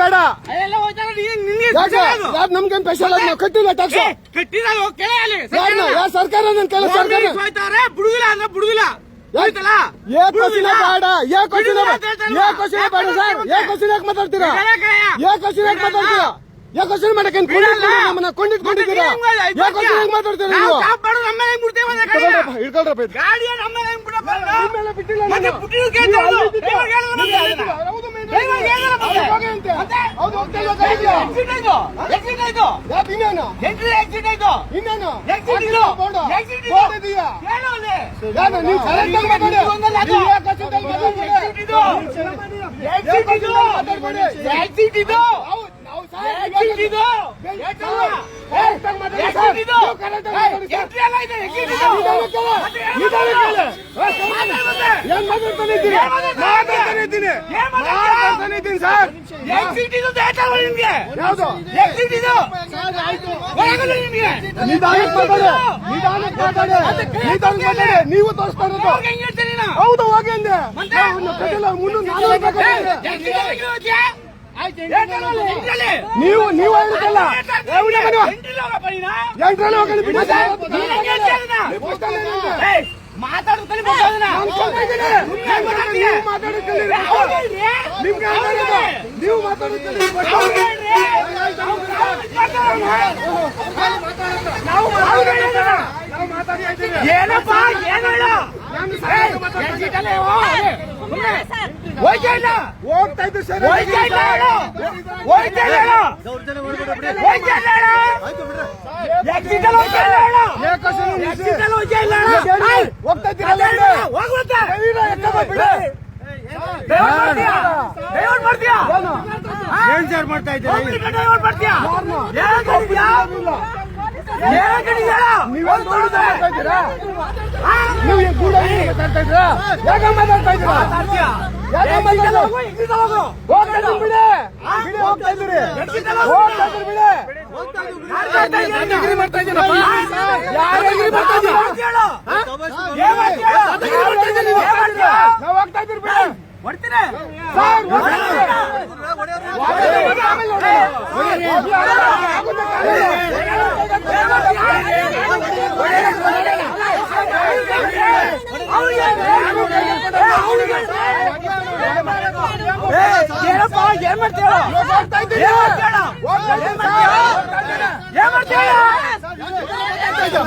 ಬೇಡ. ನಮ್ಗೇನ್ ಸ್ಪೆಷಲ್ ನಾವು ಕಟ್ಟಿಲ್ಲ ಟ್ಯಾಕ್ಸ್. ಯಾವ ಸರ್ಕಾರ ನನ್ನ ಕೆಲ ಸರ್ಕಾರ ಬಿಡುದಿಲ್ಲ ಅಂದ್ರೆ ಬಿಡುದಿಲ್ಲ. ಕ್ವಶನ್ ಬೇಡ, ಕ್ವಶನ್ ಬೇಡ ಸರ್. ಕ್ವಶನ್ ಯಾಕೆ ಮಾತಾಡ್ತೀರಾ? ಕ್ವಶನ್ ಯಾಕೆ ಮಾತಾಡ್ತೀರಾ? ಕ್ವಶನ್ ಮಾಡಕ್ಕೆ ನಮ್ಮನ್ನ ಕೊಂಡಿಟ್ಕೊಂಡಿದ್ದೀರಾ? ಕ್ವಶನ್ ಯಾಕೆ ಮಾತಾಡ್ತೀರಾ ನೀವು? ಹಿಡ್ಕೊಳ್ರಪ್ಪ ನೀವು ತೋರಿಸ್ತಾ ಇರೋದು ಹೌದು ಹೋಗಿ ಅಂದೆ. ನೀವು ಹೇಳಿದ್ದಲ್ಲ ಏನಪ್ಪಾ ಹೋಗ್ತಾ ಇದ್ದು ಸರ್. ಏನ್ ಸರ್ ಮಾಡ್ತಾ ಇದ್ದೀರಾ?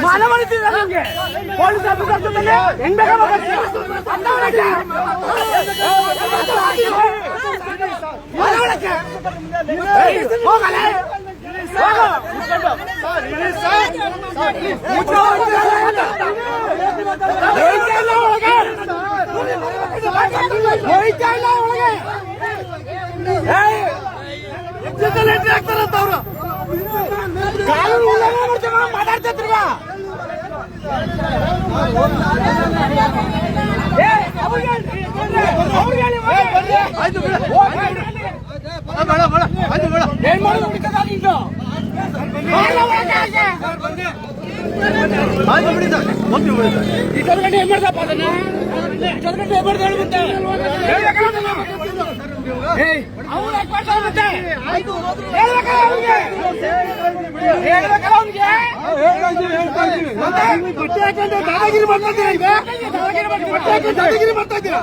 ಮಾನವನಿಗೆ ಪೊಲೀಸ್ ಆಫೀಸರ್ ಹೆಂಗ್ ಆಗ್ತಾರಂತವ್ರು ಕಾನೂನು ಉಲ್ಲಂಘನೆ ಮಾಡ್ತೀವಿ ಮಾತಾಡ್ತಿರ್ವ. ಏನ್ ಮಾಡೋದು ಗಂಟೆ ಏನ್ ಮಾಡ್ದಪ್ಪ ಅದನ್ನ ಗಂಟೆ ದಾದಾಗಿರಿ ಮಾಡ್ತಾ ಇದ್ದೀರಾ? ದಾದಾಗಿರಿ ಮಾಡ್ತಾ ಇದ್ದೀರಾ?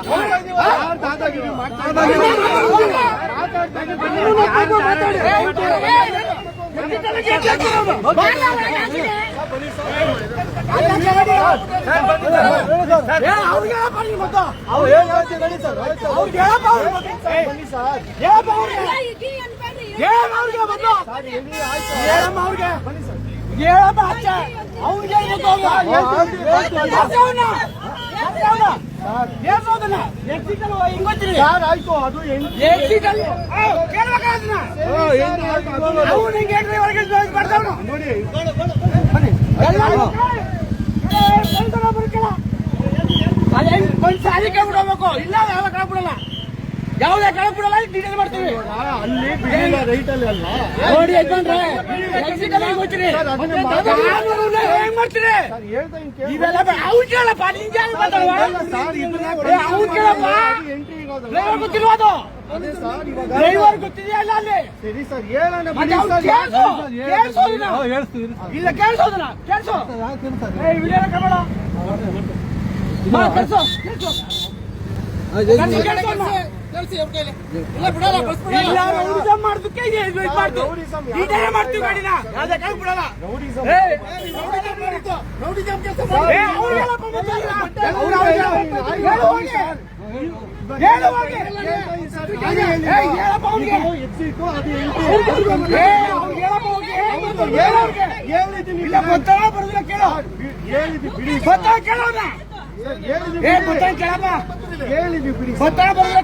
ಸಾಲಿಕೆ ಬಿಡಬೇಕು ಇಲ್ಲ ಯಾವಾಗ ಬಿಡಲ್ಲ. ಯಾವುದೇ ಕೆಳಗೆ ಬಿಡಲ್ಲ ಡೀಟೇಲ್ ಮಾಡ್ತೀವಿ ಅಲ್ಲಿ ಬಿಡಿಲ್ಲ ರೈಟ್ ಅಲ್ಲಿ ಅಲ್ಲ ನೋಡಿ ಯಜಮಾನ್ರೆ ಎಕ್ಸಿಟ್ ಹೋಗ್ತೀರಿ ಹೆಂಗ್ ಮಾಡ್ತೀರಿ ಇವೆಲ್ಲ ಅವ್ರು ಕೇಳಪ್ಪ ನಿಂಗೆ ಯಾರು ಮಾತಾಡುವ ಅವ್ರು ಕೇಳಪ್ಪ ಡ್ರೈವರ್ ಗೊತ್ತಿಲ್ವಾ ಅದು ಡ್ರೈವರ್ ಗೊತ್ತಿದೆಯಾ ಇಲ್ಲ ಅಲ್ಲಿ ಸರಿ ಸರ್ ಹೇಳೋಣ ಇಲ್ಲ ಕೇಳಿಸೋದನ್ನ ಕೇಳಿಸೋ ವಿಡಿಯೋ ಕಬೇಡ ಕೇಳಿಸೋ ಮಾಡೋದಕ್ಕೆ ಮಾಡ್ತೀವಿ ಗಾಡಿನ ಯಾವ್ದೇ ಕಾಲ ಬಿಡಲ್ಲ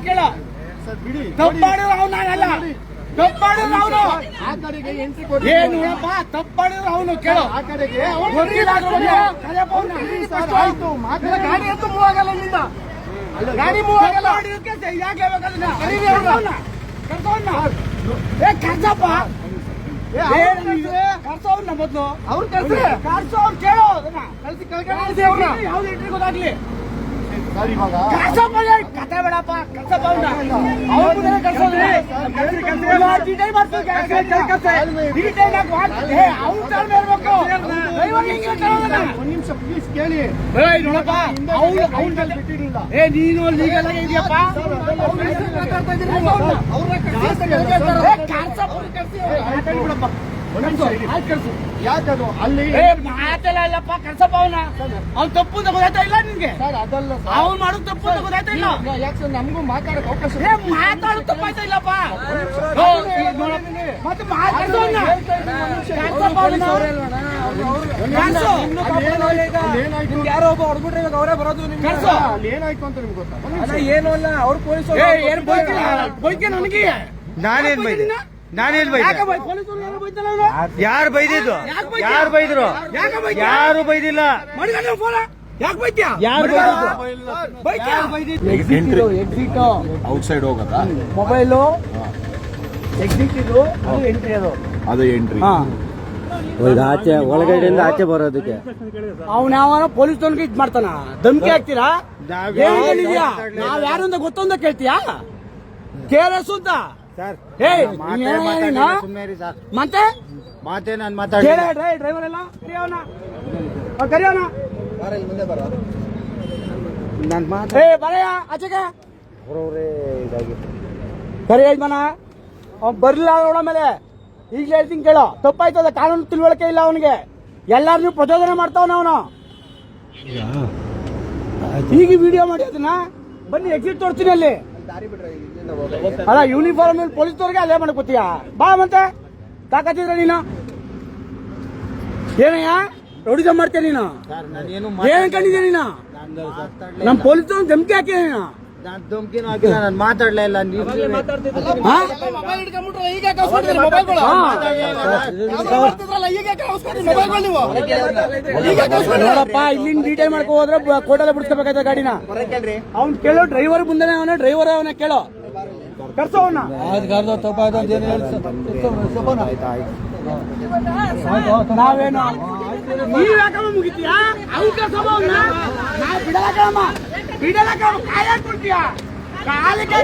ಕೇಳ ತಪ್ಪಾಡಿದ್ರು ಅವನು ನಾನಲ್ಲ ತಪ್ಪಾಡಿದ್ರು ಅವನು ಏನಪ್ಪ ತಪ್ಪಾಡಿದ್ರು ಅವನು ಕೇಳೋ ಗಾಡಿ ಅಂತೂ ಮೂವ್ ಆಗಲ್ಲ ಇಲ್ಲಿಂದ ಗಾಡಿ ಮೂವ್ ಆಗಲ್ಲ ಯಾಕೆ ಕರ್ಸಪ್ಪ ಕರ್ಸವ್ನ ಮೊದ್ಲು ಅವ್ರು ಕರ್ಸೋ ಅವ್ರು ಕೇಳೋ ಅದನ್ನ ಕಳ್ಸಿ ಯಾವ್ದು ಎಂಟ್ರಿ ಗೊತ್ತಾಗ್ಲಿ ಕತೆ ಬೇಡಪ್ಪ ಕರ್ಸಪ್ಪ ಅವ್ನ ಕರ್ಸೋದ್ರಿ ನಿಮಿಷ ಪ್ಲೀಸ್ ಕೇಳಿ ನೋಡಪ್ಪ ನೀನು ಲೀಗಲ್ ಆಗಿ ಇದೆಯಪ್ಪ ಯಾಕದು ಅಲ್ಲಿ ಮಾತೆಲ್ಲ ಇಲ್ಲಪ್ಪ ಕರ್ಸಪ್ಪ ಅವನ ಅವ್ನು ತಪ್ಪು ಅಂತ ಗೊತ್ತಾಯ್ತಾ ಇಲ್ಲ ನಿನ್ಗೆ ಅದಲ್ಲ ಅವ್ನು ಮಾಡೋದು ತಪ್ಪು ಅಂತ ಗೊತ್ತಾಯ್ತಾ ಇಲ್ಲ ಯಾಕೆ ನಮಗೂ ಮಾತಾಡಕ್ ಅವಕಾಶ ಮಾತಾಡೋದು ತಪ್ಪಾಯ್ತಾ ಇಲ್ಲಪ್ಪ ಮತ್ತೆ ಯಾರೋ ಒಬ್ಬ ಹೊಡ್ಬಿಟ್ರೆ ಇವಾಗ ಅವರೇ ಬರೋದು ಏನಾಯ್ತು ಅಂತ ನಿಮ್ಗೆ ಗೊತ್ತಾ ಏನು ಅಲ್ಲ ಅವ್ರ ಪೊಲೀಸ್ ಬೈಕೆ ನನಗೆ ನಾನೇನ್ ಬೈದೆ ನಾನೇನ್ ಬೈದೆ ಯಾರು ಬೈದಿದ್ದು ಯಾರು ಬೈದ್ರು ಯಾರು ಬೈದಿಲ್ಲ ಯಾಕೆ ಬೈತ್ಯಾ ಎಕ್ಸಿಟ್ ಔಟ್ ಸೈಡ್ ಹೋಗದ ಮೊಬೈಲು ಎಕ್ಸಿಟ್ ಇದು ಅದು ಎಂಟ್ರಿ ಅದು ಎಂಟ್ರಿ ಆಚೆ ಒಳಗಡೆಯಿಂದ ಆಚೆ ಬರೋದಕ್ಕೆ ಅವ್ನ ಯಾವನ ಪೊಲೀಸ್ ಇದ್ ಮಾಡ್ತಾನ ಧಮಕಿ ಹಾಕ್ತೀರಾ ನಾವ್ ಯಾರು ಅಂತ ಗೊತ್ತೊಂದ ಕೇಳ್ತೀಯಾ KRS ಅಂತ ಮತ್ತೆ ಮಾತೇ ನಾನು ಮಾತಾಡಿ ಡ್ರೈವರ್ ಎಲ್ಲ ಕರಿಯೋಣ ಬರಯ್ಯ ಆಚೆಗೆ ಕರಿ ಯಜಮಾನ ಅವ್ನು ಬರ್ಲಿಲ್ಲ ನೋಡೋ ಮೇಲೆ ಈಗಲೇ ಹೇಳ್ತೀನಿ ಕೇಳೋ ತಪ್ಪಾಯ್ತದ ಕಾನೂನು ತಿಳುವಳಿಕೆ ಇಲ್ಲ ಅವನಿಗೆ ಎಲ್ಲಾರು ಪ್ರಚೋದನೆ ಮಾಡ್ತಾವನ ಅವನು ಈಗ ವಿಡಿಯೋ ಮಾಡಿ ಅದನ್ನ ಬನ್ನಿ ಎಕ್ಸಿಟ್ ತೋರ್ತೀನಿ ಅಲ್ಲಿ ಅಲ್ಲ ಯೂನಿಫಾರ್ಮ್ ಪೊಲೀಸ್ನವ್ರಿಗೆ ಅಲ್ಲೇ ಮಾಡಕ್ ಗೊತ್ತೀಯಾ ಬಾ ಮತ್ತೆ ತಾಕತ್ತಿದ್ರ ನೀನು ಏನಯ್ಯ ರೌಡಿಸಂ ಮಾಡ್ತೀಯ ನೀನು ಏನ್ ಕಂಡಿದ್ಯಾ ನೀನು ನಮ್ ಪೊಲೀಸ್ ಧಮಕಿ ಹಾಕಿ ನೀನು ನಾನು ಧಮಕಿನೂ ಹಾಕಿಲ್ಲ ನಾನು ಮಾತಾಡ್ಲೇ ಇಲ್ಲ ನೋಡಪ್ಪ ಇಲ್ಲಿಂದ ಡೀಟೇಲ್ ಮಾಡ್ಕೊ ಹೋದ್ರೆ ಕೋರ್ಟಲ್ಲೇ ಬಿಡಿಸ್ಕೋಬೇಕಾಯ್ತ ಗಾಡಿನ ಅವ್ನ್ ಕೇಳೋ ಡ್ರೈವರ್ ಮುಂದೆನೆ ಅವನ ಡ್ರೈವರ್ ಅವನ ಕೇಳೋ ಕರ್ಸೋ ಅವನ್ನ ನಾವೇನು ನೀವ್ ಯಾಕಮ್ಮ ಮುಗಿತೀಯಾ ಅವ್ರು ಕರ್ಸೋ ಅವನ್ನ ನಾವು ಬಿಡಲ್ಲ ಕಾಯ ಕೊಡ್ತೀಯಾ ಕಾಲಿಗೆ